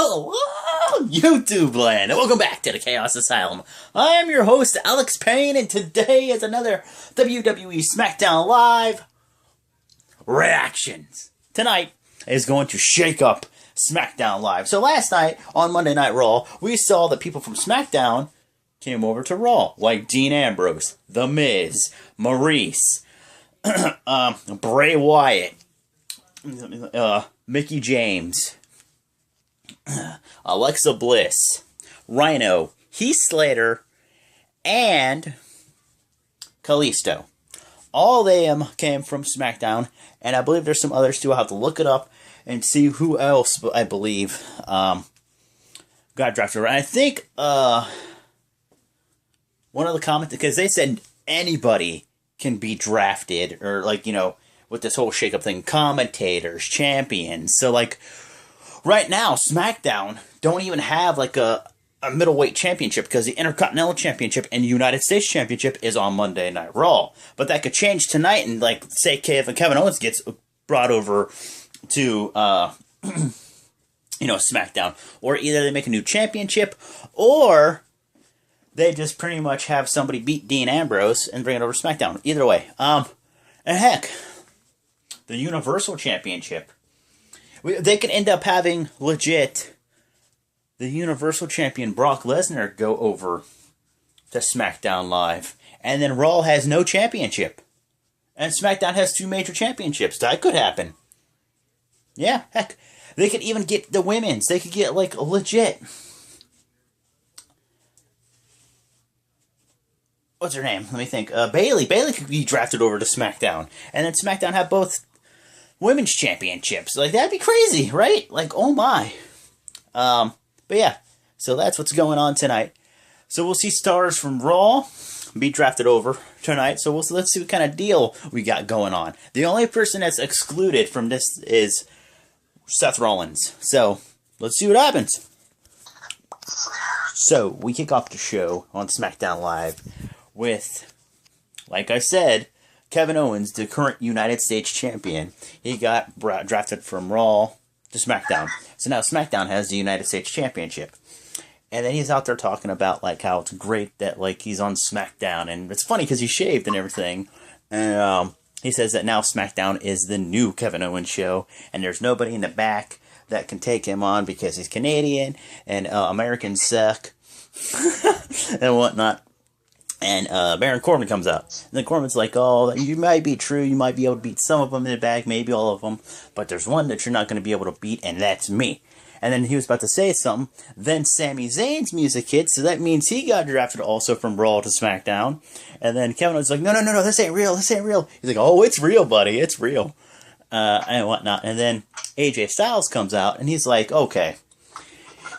Hello, YouTube land, and welcome back to the Chaos Asylum. I am your host, Alex Payne, and today is another WWE Smackdown Live reactions. Tonight is going to shake up Smackdown Live. So last night, on Monday Night Raw, we saw that people from Smackdown came over to Raw, like Dean Ambrose, The Miz, Maurice, Bray Wyatt, Mickey James, Alexa Bliss, Rhino, Heath Slater, and Kalisto. All of them came from SmackDown, and I believe there's some others too. I'll have to look it up and see who else I believe got drafted. And I think one of the comments, because they said anybody can be drafted, or like, you know, with this whole shake-up thing, commentators, champions. So like, right now, SmackDown don't even have like a middleweight championship because the Intercontinental Championship and United States Championship is on Monday Night Raw. But that could change tonight, and like, say Kevin Owens gets brought over to, you know, SmackDown. Or either they make a new championship, or they just pretty much have somebody beat Dean Ambrose and bring it over to SmackDown. Either way. And heck, the Universal Championship, they could end up having legit the Universal Champion Brock Lesnar go over to SmackDown Live. And then Raw has no championship. And SmackDown has two major championships. That could happen. Yeah, heck. They could even get the women's. They could get, like, legit. What's her name? Let me think. Bayley. Bayley could be drafted over to SmackDown. And then SmackDown have both women's championships. Like, that'd be crazy, right? Like, oh my. But yeah, so that's what's going on tonight. So we'll see stars from Raw be drafted over tonight. So let's see what kind of deal we got going on. The only person that's excluded from this is Seth Rollins. So let's see what happens. So we kick off the show on SmackDown Live with, like I said, Kevin Owens, the current United States Champion. He got drafted from Raw to SmackDown. So now SmackDown has the United States Championship. And then he's out there talking about, like, how it's great that, like, he's on SmackDown. And it's funny because he shaved and everything. And he says that now SmackDown is the new Kevin Owens show. And there's nobody in the back that can take him on because he's Canadian. And Americans suck. And whatnot. And Baron Corbin comes out. And then Corbin's like, oh, you might be true. You might be able to beat some of them in the back, maybe all of them. But there's one that you're not going to be able to beat, and that's me. And then he was about to say something. Then Sami Zayn's music hit, so that means he got drafted also from Raw to SmackDown. And then Kevin was like, no, this ain't real, this ain't real. He's like, oh, it's real, buddy, it's real. And whatnot. And then AJ Styles comes out, and he's like, okay.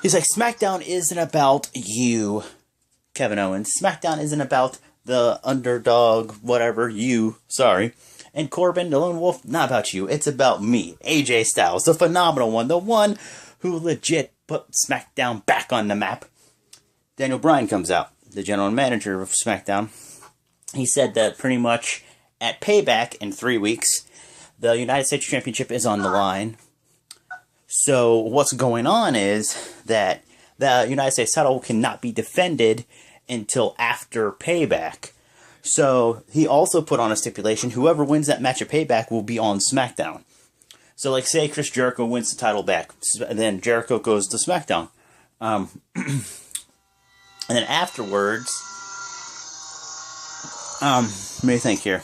He's like, SmackDown isn't about you, Kevin Owens. SmackDown isn't about the underdog, whatever, you, sorry. And Corbin, the lone wolf, not about you. It's about me, AJ Styles, the phenomenal one, the one who legit put SmackDown back on the map. Daniel Bryan comes out, the general manager of SmackDown. He said that pretty much at Payback in 3 weeks, the United States Championship is on the line. So what's going on is that the United States title cannot be defended until after Payback. So he also put on a stipulation, whoever wins that match at Payback will be on SmackDown. So like, say Chris Jericho wins the title back, and then Jericho goes to SmackDown. And then afterwards, let me think here.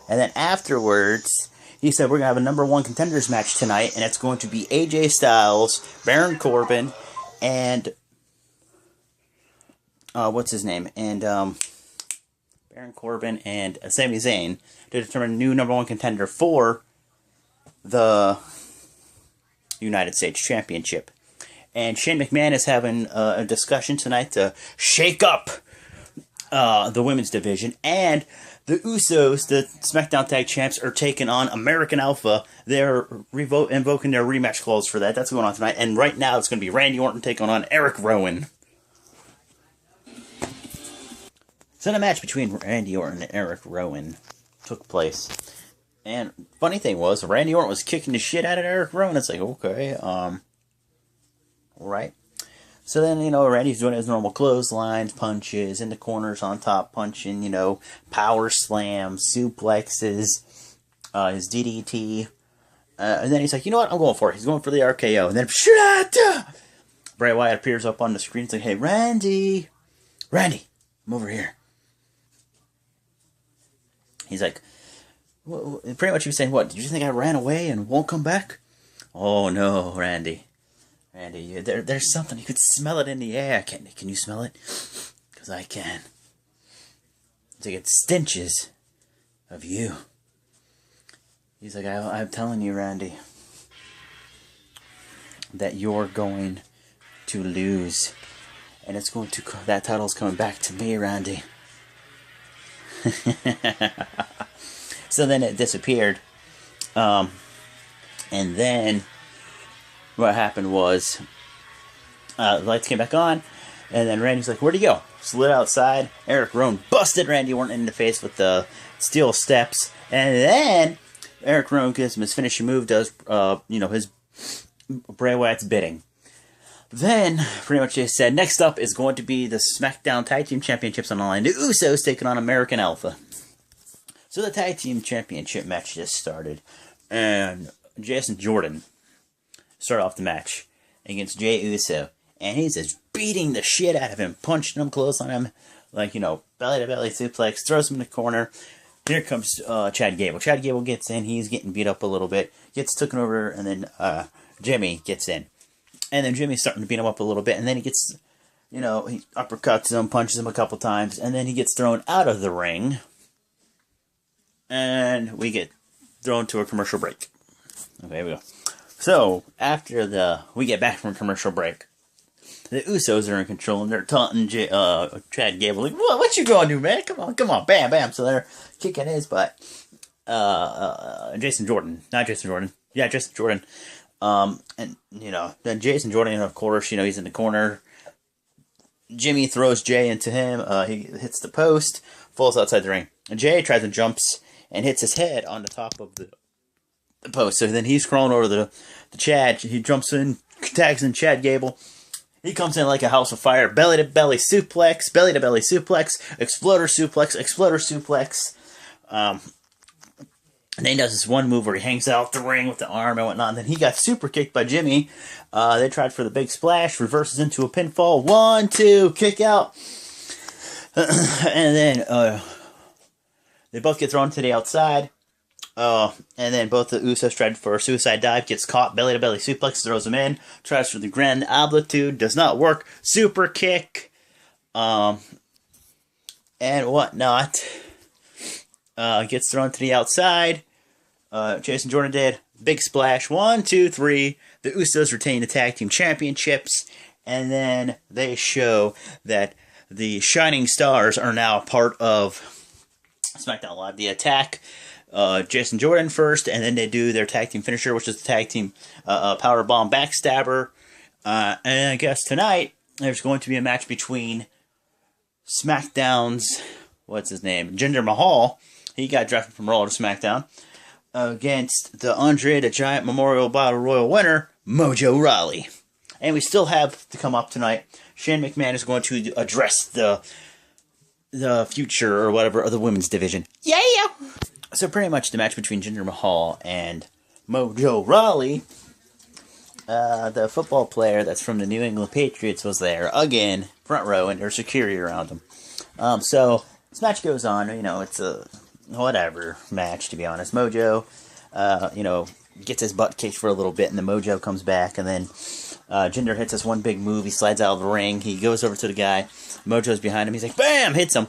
And then afterwards, he said, we're going to have a number one contenders match tonight, and it's going to be AJ Styles, Baron Corbin, and what's his name? And Baron Corbin and Sami Zayn to determine a new number one contender for the United States Championship. And Shane McMahon is having a discussion tonight to shake up the women's division. And the Usos, the SmackDown Tag Champs, are taking on American Alpha. They're invoking their rematch clause for that. That's going on tonight. And right now it's going to be Randy Orton taking on Eric Rowan. So the match between Randy Orton and Eric Rowan took place. And funny thing was, Randy Orton was kicking the shit out of Eric Rowan. It's like, okay, right? So then, Randy's doing his normal clotheslines, punches, in the corners on top, punching, power slams, suplexes, his DDT. And then he's like, you know what, I'm going for it. He's going for the RKO. And then, Bray Wyatt appears up on the screen. He's like, hey, Randy, I'm over here. He's like, well, pretty much he was saying, what, did you think I ran away and won't come back? Oh, no, Randy, there's something. You could smell it in the air. Can you smell it? Because I can. It's like it stenches of you. He's like, I'm telling you, Randy, that you're going to lose. And that title's coming back to me, Randy. So then it disappeared. And then what happened was the lights came back on, and then Randy's like, where'd he go? Slid outside. Eric Rowan busted Randy Orton in the face with the steel steps, and then Eric Rowan gives him his finishing move, does his Bray Wyatt's bidding. Then, pretty much they said, next up is going to be the SmackDown Tag Team Championships on the line. The Usos taking on American Alpha. So the Tag Team Championship match just started, and Jason Jordan started off the match against Jey Uso, and he's just beating the shit out of him, punching him, close on him, belly-to-belly suplex, throws him in the corner. Here comes Chad Gable. Chad Gable gets in, he's getting beat up a little bit, gets taken over, and then Jimmy gets in. And then Jimmy's starting to beat him up a little bit, and then he gets, he uppercuts him, punches him a couple times, and then he gets thrown out of the ring. And we get thrown to a commercial break. Okay, here we go. So, after we get back from commercial break, the Usos are in control, and they're taunting Chad Gable, like, what you gonna do, man? Come on, bam, bam. So they're kicking his butt. Jason Jordan. Yeah, Jason Jordan. And, then Jason Jordan, of course, he's in the corner. Jimmy throws Jay into him. He hits the post, falls outside the ring. And Jay tries and jumps and hits his head on the top of the post. So then he's crawling over the Chad. He jumps in, tags in Chad Gable. He comes in like a house of fire. Belly-to-belly suplex, exploder suplex. And then he does this one move where he hangs out the ring with the arm and whatnot. And then he got super kicked by Jimmy. They tried for the big splash, reverses into a pinfall. 1, 2, kick out. And then they both get thrown to the outside. And then both the Usos tried for a suicide dive, gets caught, belly-to-belly suplex, throws him in, tries for the grand amplitude, does not work, super kick, and whatnot. Gets thrown to the outside. Jason Jordan did. Big splash. 1, 2, 3. The Usos retain the Tag Team Championships. And then they show that the Shining Stars are now part of SmackDown Live. The Attack. Jason Jordan first, and then they do their tag team finisher, which is the tag team powerbomb backstabber. And I guess tonight there's going to be a match between SmackDown's Jinder Mahal. He got drafted from Raw to SmackDown against the Andre the Giant Memorial Battle Royal winner, Mojo Rawley. And we still have to come up tonight. Shane McMahon is going to address the future or whatever of the women's division. Yeah. So pretty much the match between Jinder Mahal and Mojo Rawley, the football player that's from the New England Patriots, was there again, front row, and there's security around him. So this match goes on. It's a whatever match, to be honest. Mojo, gets his butt kicked for a little bit, and then Mojo comes back, and then Jinder hits this one big move. He slides out of the ring. He goes over to the guy. Mojo's behind him. He's like, bam, hits him.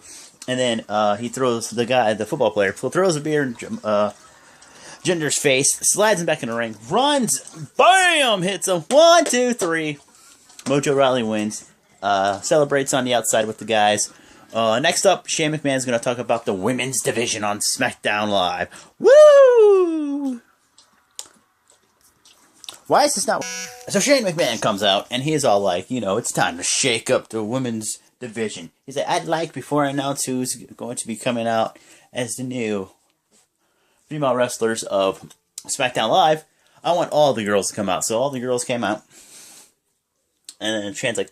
And then he throws the football player, throws a beer in Jinder's face, slides him back in the ring, runs, bam, hits him. 1, 2, 3. Mojo Rawley wins. Celebrates on the outside with the guys. Next up, Shane McMahon is going to talk about the women's division on SmackDown Live. Woo! Why is this not... So Shane McMahon comes out, and he's all like, it's time to shake up the women's division. He said, before I announce who's going to be coming out as the new female wrestlers of SmackDown Live, I want all the girls to come out. So all the girls came out. And then Shannon's like,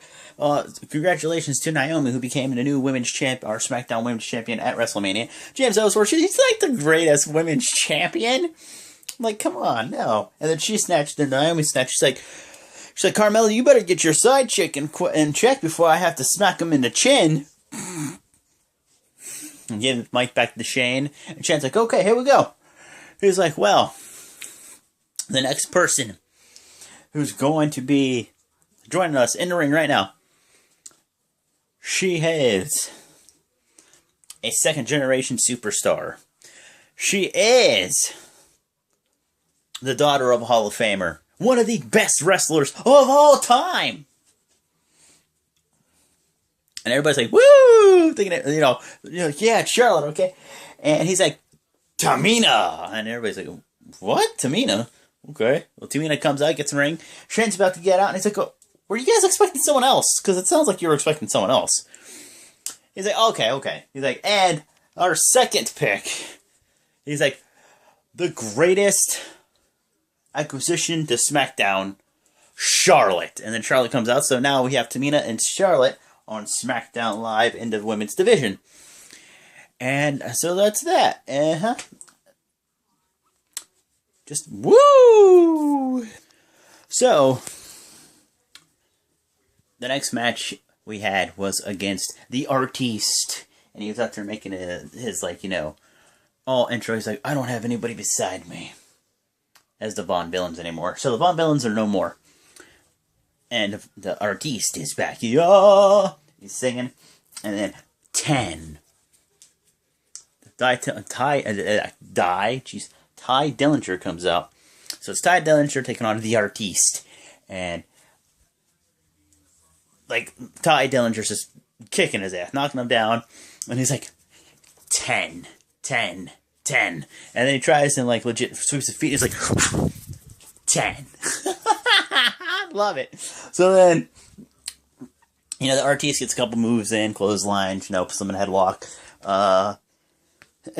congratulations to Naomi, who became the new women's champ, or SmackDown women's champion at WrestleMania. James Ellsworth, she's like the greatest women's champion. I'm like, come on, no. And then Naomi snatched, she's like, Carmella, you better get your side chick in check before I have to smack him in the chin. And give the mic back to Shane. And Shannon's like, okay, here we go. He's like, well, the next person who's going to be joining us in the ring right now, she is a second-generation superstar. She is the daughter of a Hall of Famer. One of the best wrestlers of all time. And everybody's like, woo! Thinking, yeah, it's Charlotte, okay? And he's like, Tamina! And everybody's like, what? Tamina? Okay. Well, Tamina comes out, gets in the ring. Shane's about to get out, and he's like, oh, were you guys expecting someone else? Because it sounds like you were expecting someone else. He's like, okay. He's like, and our second pick. He's like, the greatest acquisition to SmackDown, Charlotte. And then Charlotte comes out, so now we have Tamina and Charlotte on SmackDown Live in the women's division. And so that's that. Just woo! So, the next match we had was against the Artiste. And he was out there making his, all intro. He's like, I don't have anybody beside me as the Von Villains anymore. So the Von Villains are no more. And the Artiste is back. Yeah! He's singing. And then 10. Ty Dillinger comes out. So it's Ty Dillinger taking on the Artiste. And Ty Dillinger's just kicking his ass, knocking him down. And he's like, 10. And then he tries and legit sweeps his feet. He's like, 10. Love it. So then, the Artiste gets a couple moves in, clothesline, puts them in a headlock. And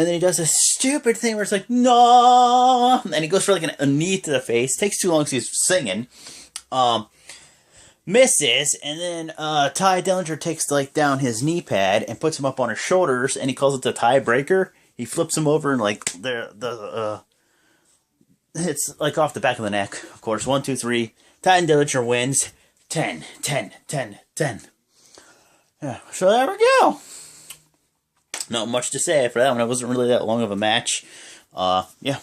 then he does this stupid thing where it's like, no, and he goes for a knee to the face. Takes too long because he's singing. Misses, and then Ty Dillinger takes down his knee pad and puts him up on his shoulders, and he calls it the tiebreaker. He flips him over and it's off the back of the neck. Of course, 1, 2, 3. Ty Dillinger wins. 10. Yeah, so there we go. Not much to say for that one. It wasn't really that long of a match. Yeah.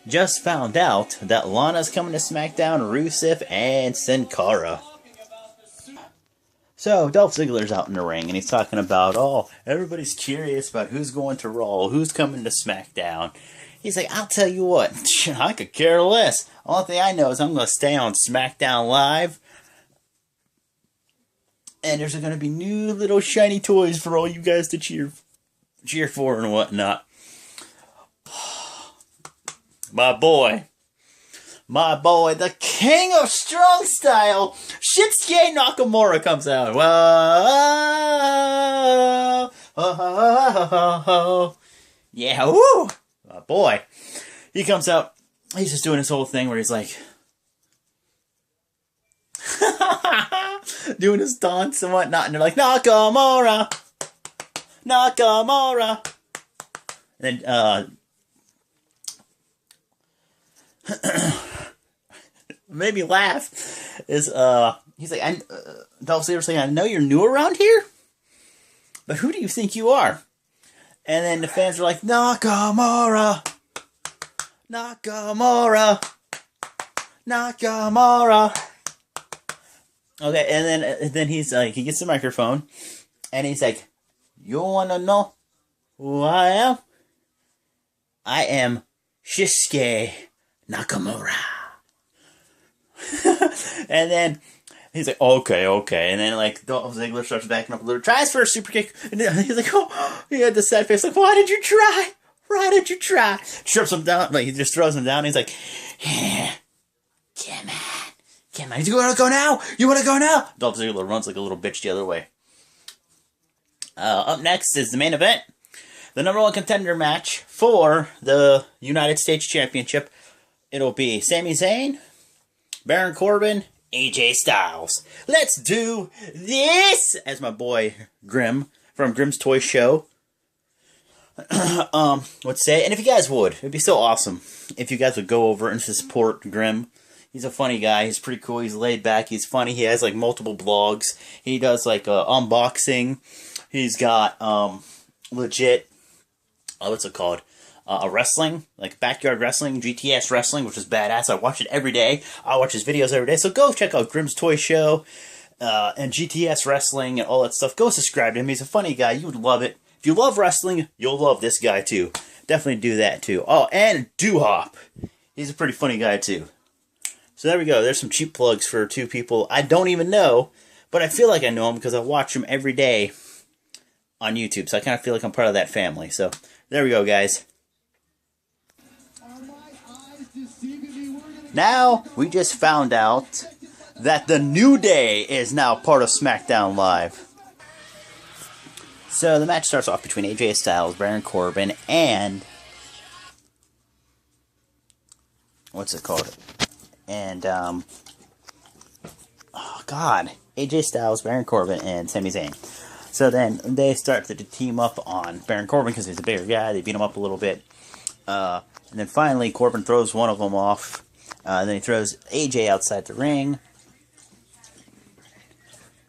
Just found out that Lana's coming to SmackDown, Rusev, and Sin Cara. So, Dolph Ziggler's out in the ring, and he's talking about, everybody's curious about who's going to Raw, who's coming to SmackDown. He's like, I'll tell you what, I could care less. Only thing I know is I'm going to stay on SmackDown Live. And there's going to be new little shiny toys for all you guys to cheer for and whatnot. My boy, the king of strong style, Shinsuke Nakamura comes out. Whoa, yeah, woo, my boy. He comes out. He's just doing his whole thing where he's like, doing his dance and whatnot, and they're like, Nakamura. And then, made me laugh is, he's like, Dolph Ziggler's saying, I know you're new around here, but who do you think you are? And then the fans are like, Nakamura. Okay, and then he's like, he gets the microphone, and he's like, you wanna know who I am? I am Shinsuke Nakamura. And then he's like, okay. And then Dolph Ziggler starts backing up a little, tries for a super kick, and then he's like, oh, he had this sad face, like, why did you try? Strips him down, he just throws him down, and he's like, come on. You wanna go now? Dolph Ziggler runs like a little bitch the other way. Up next is the main event. The number 1 contender match for the United States Championship. It'll be Sami Zayn, Baron Corbin, AJ Styles. Let's do this, as my boy Grim from Grim's Toy Show would say. And if you guys would, it'd be so awesome if you guys would go over and support Grim. He's a funny guy. He's pretty cool. He's laid back. He's funny. He has like multiple blogs. He does like unboxing. He's got legit, what's it called? Wrestling, like backyard wrestling, GTS wrestling, which is badass. I watch it every day. I watch his videos every day. So go check out Grim's Toy Show and GTS wrestling and all that stuff. Go subscribe to him. He's a funny guy. You would love it. If you love wrestling, you'll love this guy too. Definitely do that too. Oh, and Doo-Hop. He's a pretty funny guy too. So there we go. There's some cheap plugs for two people I don't even know, but I feel like I know them because I watch them every day on YouTube. So I kind of feel like I'm part of that family. So there we go, guys. Now, we just found out that the New Day is now part of SmackDown Live. So the match starts off between AJ Styles, Baron Corbin, and what's it called? And oh god, AJ Styles, Baron Corbin, and Sami Zayn. So then they start to team up on Baron Corbin because he's a bigger guy. They beat him up a little bit, and then finally Corbin throws one of them off. Then he throws AJ outside the ring,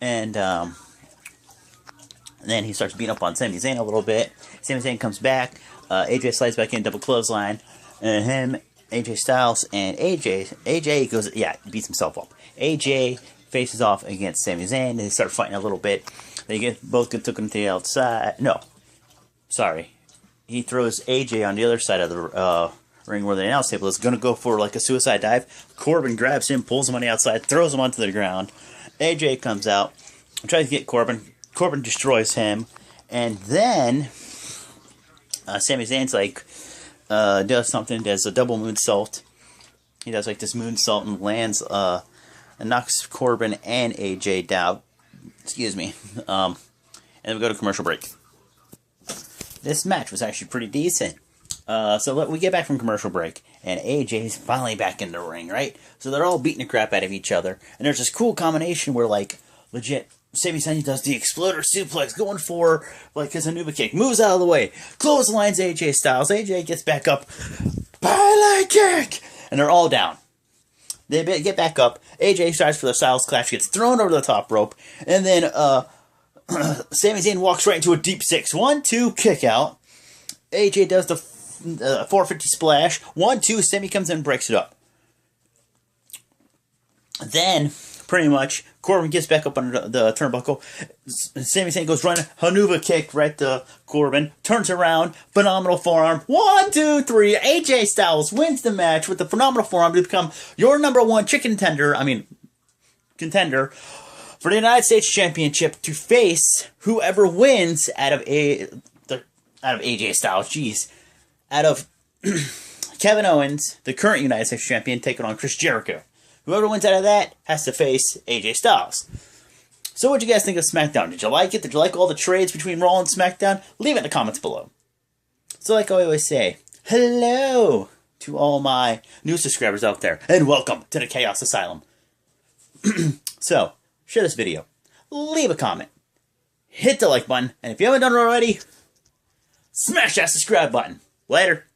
and then he starts beating up on Sami Zayn a little bit. Sami Zayn comes back. AJ slides back in, double clothesline, and him, AJ Styles, and AJ goes, beats himself up. AJ faces off against Sami Zayn, and they start fighting a little bit. They both get taken to the outside. No, sorry, he throws AJ on the other side of the ring where the announce table is going to go for like a suicide dive. Corbin grabs him, pulls him on the outside, throws him onto the ground. AJ comes out and tries to get Corbin. Corbin destroys him, and then Sami Zayn's like does something, does a double moonsault. He does like this moonsault and lands and knocks Corbin and AJ down. Excuse me. And then we go to commercial break. This match was actually pretty decent. So we get back from commercial break, and AJ's finally back in the ring, right? So they're all beating the crap out of each other, and there's this cool combination where, like, legit, Sami Zayn does the exploder suplex, going for, like, his Hanuva kick, moves out of the way, clotheslines AJ Styles, AJ gets back up, Pilot kick, and they're all down. They get back up, AJ starts for the Styles Clash, gets thrown over the top rope, and then, Sami Zayn walks right into a deep 6-1-2 kick out. AJ does the 450 splash. 1-2, Sami comes in and breaks it up. Then, pretty much, Corbin gets back up under the turnbuckle. Sami Zayn goes running. Hanuva kick right to Corbin. Turns around. Phenomenal forearm. 1, 2, 3. AJ Styles wins the match with the phenomenal forearm to become your #1 contender for the United States Championship to face whoever wins out of AJ Styles. Jeez. Out of Kevin Owens, the current United States Champion, taking on Chris Jericho. Whoever wins out of that has to face AJ Styles. So what do you guys think of SmackDown? Did you like it? Did you like all the trades between Raw and SmackDown? Leave it in the comments below. So like I always say, hello to all my new subscribers out there, and welcome to the Chaos Asylum. So, share this video, leave a comment, hit the like button, and if you haven't done it already, smash that subscribe button. Later.